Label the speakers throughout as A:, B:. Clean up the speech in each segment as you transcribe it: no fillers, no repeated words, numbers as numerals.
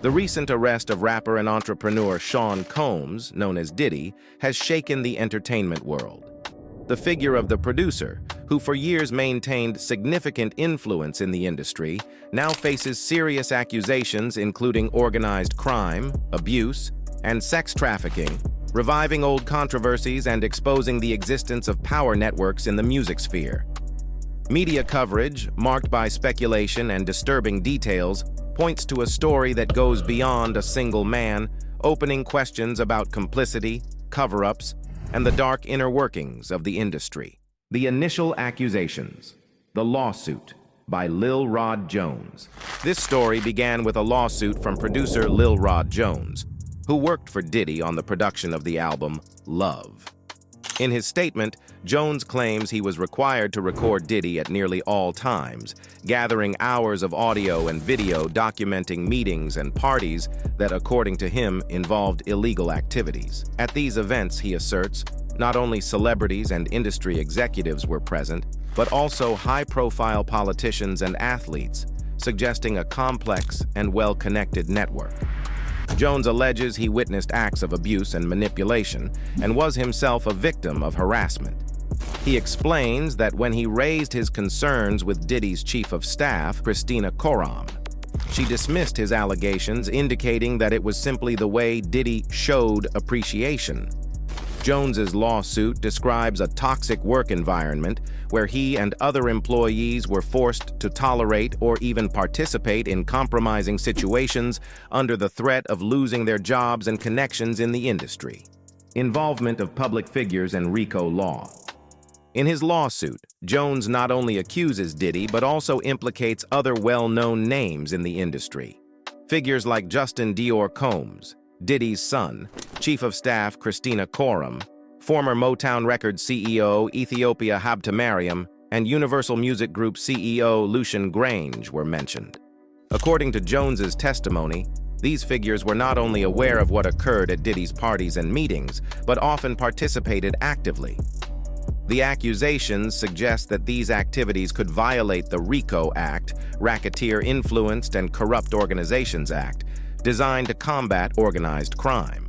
A: The recent arrest of rapper and entrepreneur Sean Combs, known as Diddy, has shaken the entertainment world. The figure of the producer, who for years maintained significant influence in the industry, now faces serious accusations including organized crime, abuse, and sex trafficking, reviving old controversies and exposing the existence of power networks in the music sphere. Media coverage, marked by speculation and disturbing details, points to a story that goes beyond a single man, opening questions about complicity, cover-ups, and the dark inner workings of the industry. The initial accusations. The lawsuit by Lil Rod Jones. This story began with a lawsuit from producer Lil Rod Jones, who worked for Diddy on the production of the album Love. In his statement, Jones claims he was required to record Diddy at nearly all times, gathering hours of audio and video documenting meetings and parties that, according to him, involved illegal activities. At these events, he asserts, not only celebrities and industry executives were present, but also high-profile politicians and athletes, suggesting a complex and well-connected network. Jones alleges he witnessed acts of abuse and manipulation and was himself a victim of harassment. He explains that when he raised his concerns with Diddy's chief of staff, Christina Koram, she dismissed his allegations, indicating that it was simply the way Diddy showed appreciation. Jones's lawsuit describes a toxic work environment where he and other employees were forced to tolerate or even participate in compromising situations under the threat of losing their jobs and connections in the industry. Involvement of public figures and RICO law. In his lawsuit, Jones not only accuses Diddy but also implicates other well-known names in the industry. Figures like Justin Dior Combs, Diddy's son, Chief of Staff Christina Koram, former Motown Records CEO Ethiopia Habtemariam, and Universal Music Group CEO Lucian Grange were mentioned. According to Jones's testimony, these figures were not only aware of what occurred at Diddy's parties and meetings, but often participated actively. The accusations suggest that these activities could violate the RICO Act, Racketeer Influenced and Corrupt Organizations Act, designed to combat organized crime.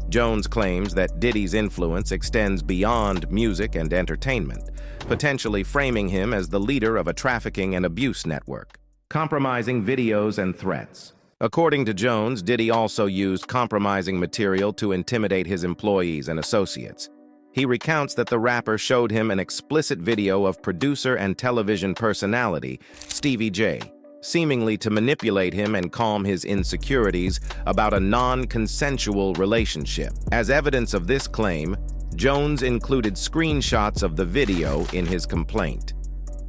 A: Jones claims that Diddy's influence extends beyond music and entertainment, potentially framing him as the leader of a trafficking and abuse network. Compromising videos and threats. According to Jones, Diddy also used compromising material to intimidate his employees and associates. He recounts that the rapper showed him an explicit video of producer and television personality, Stevie J, seemingly to manipulate him and calm his insecurities about a non-consensual relationship. As evidence of this claim, Jones included screenshots of the video in his complaint.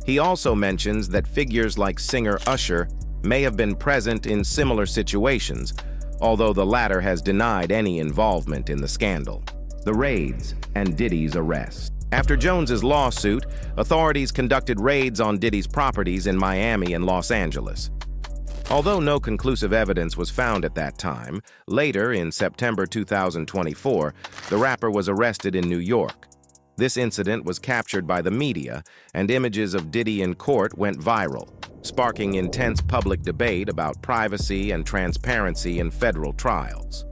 A: He also mentions that figures like singer Usher may have been present in similar situations, although the latter has denied any involvement in the scandal. The raids and Diddy's arrest. After Jones's lawsuit, authorities conducted raids on Diddy's properties in Miami and Los Angeles. Although no conclusive evidence was found at that time, later in September 2024, the rapper was arrested in New York. This incident was captured by the media, and images of Diddy in court went viral, sparking intense public debate about privacy and transparency in federal trials.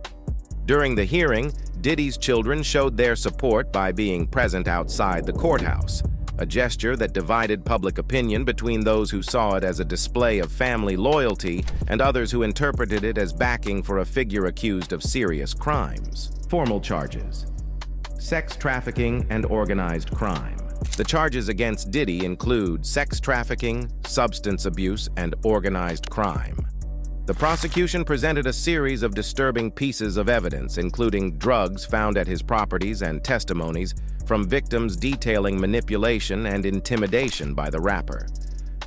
A: During the hearing, Diddy's children showed their support by being present outside the courthouse, a gesture that divided public opinion between those who saw it as a display of family loyalty and others who interpreted it as backing for a figure accused of serious crimes. Formal charges. Sex trafficking and organized crime. The charges against Diddy include sex trafficking, substance abuse, and organized crime. The prosecution presented a series of disturbing pieces of evidence, including drugs found at his properties and testimonies from victims detailing manipulation and intimidation by the rapper.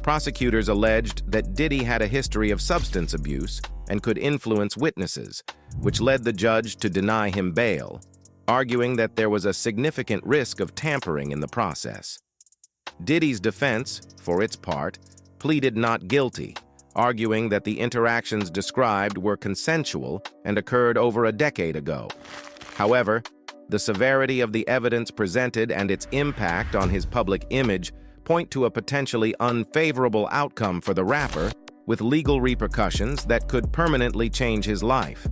A: Prosecutors alleged that Diddy had a history of substance abuse and could influence witnesses, which led the judge to deny him bail, arguing that there was a significant risk of tampering in the process. Diddy's defense, for its part, pleaded not guilty, arguing that the interactions described were consensual and occurred over a decade ago. However, the severity of the evidence presented and its impact on his public image point to a potentially unfavorable outcome for the rapper, with legal repercussions that could permanently change his life.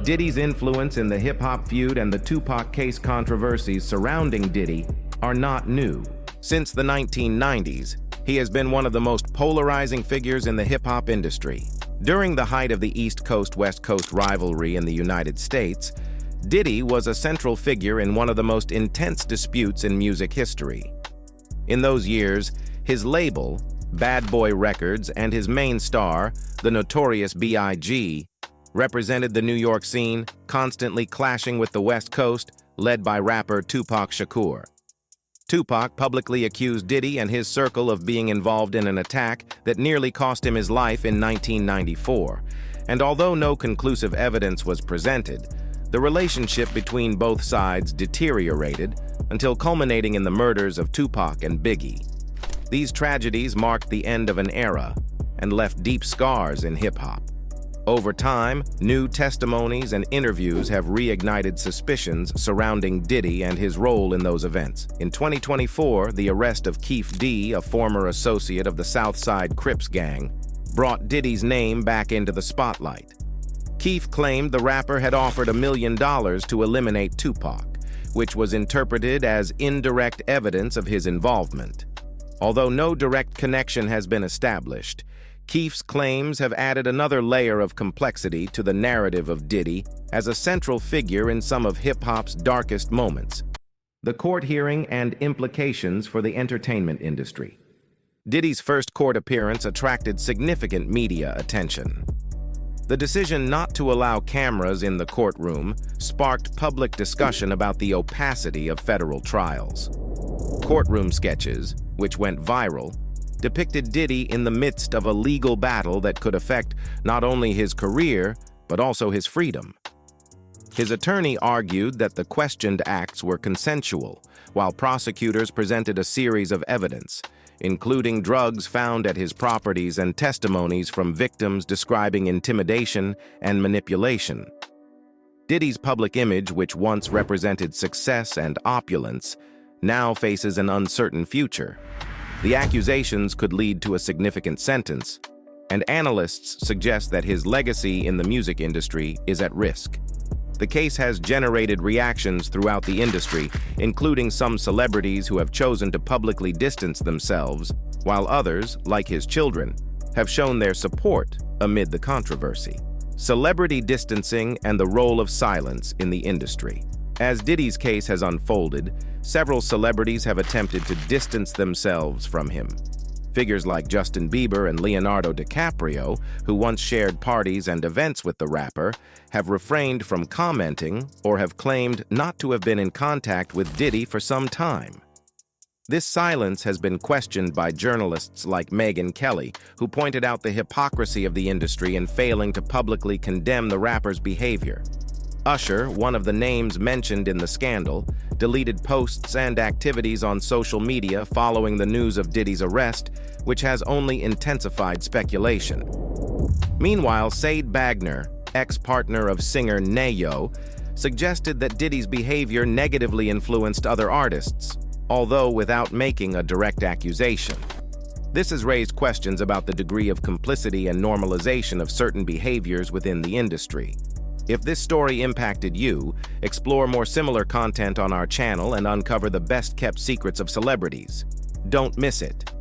A: Diddy's influence in the hip-hop feud and the Tupac case controversies surrounding Diddy are not new. Since the 1990s, he has been one of the most polarizing figures in the hip-hop industry. During the height of the East Coast-West Coast rivalry in the United States, Diddy was a central figure in one of the most intense disputes in music history. In those years, his label, Bad Boy Records, and his main star, the notorious B.I.G., represented the New York scene, constantly clashing with the West Coast, led by rapper Tupac Shakur. Tupac publicly accused Diddy and his circle of being involved in an attack that nearly cost him his life in 1994, and although no conclusive evidence was presented, the relationship between both sides deteriorated until culminating in the murders of Tupac and Biggie. These tragedies marked the end of an era and left deep scars in hip-hop. Over time, new testimonies and interviews have reignited suspicions surrounding Diddy and his role in those events. In 2024, the arrest of Keefe D., a former associate of the Southside Crips gang, brought Diddy's name back into the spotlight. Keefe claimed the rapper had offered $1 million to eliminate Tupac, which was interpreted as indirect evidence of his involvement. Although no direct connection has been established, Keefe's claims have added another layer of complexity to the narrative of Diddy as a central figure in some of hip-hop's darkest moments. The court hearing and implications for the entertainment industry. Diddy's first court appearance attracted significant media attention. The decision not to allow cameras in the courtroom sparked public discussion about the opacity of federal trials. Courtroom sketches, which went viral, depicted Diddy in the midst of a legal battle that could affect not only his career, but also his freedom. His attorney argued that the questioned acts were consensual, while prosecutors presented a series of evidence, including drugs found at his properties and testimonies from victims describing intimidation and manipulation. Diddy's public image, which once represented success and opulence, now faces an uncertain future. The accusations could lead to a significant sentence, and analysts suggest that his legacy in the music industry is at risk. The case has generated reactions throughout the industry, including some celebrities who have chosen to publicly distance themselves, while others, like his children, have shown their support amid the controversy. Celebrity distancing and the role of silence in the industry. As Diddy's case has unfolded, several celebrities have attempted to distance themselves from him. Figures like Justin Bieber and Leonardo DiCaprio, who once shared parties and events with the rapper, have refrained from commenting or have claimed not to have been in contact with Diddy for some time. This silence has been questioned by journalists like Megyn Kelly, who pointed out the hypocrisy of the industry in failing to publicly condemn the rapper's behavior. Usher, one of the names mentioned in the scandal, deleted posts and activities on social media following the news of Diddy's arrest, which has only intensified speculation. Meanwhile, Said Bagner, ex-partner of singer Nayo, suggested that Diddy's behavior negatively influenced other artists, although without making a direct accusation. This has raised questions about the degree of complicity and normalization of certain behaviors within the industry. If this story impacted you, explore more similar content on our channel and uncover the best-kept secrets of celebrities. Don't miss it.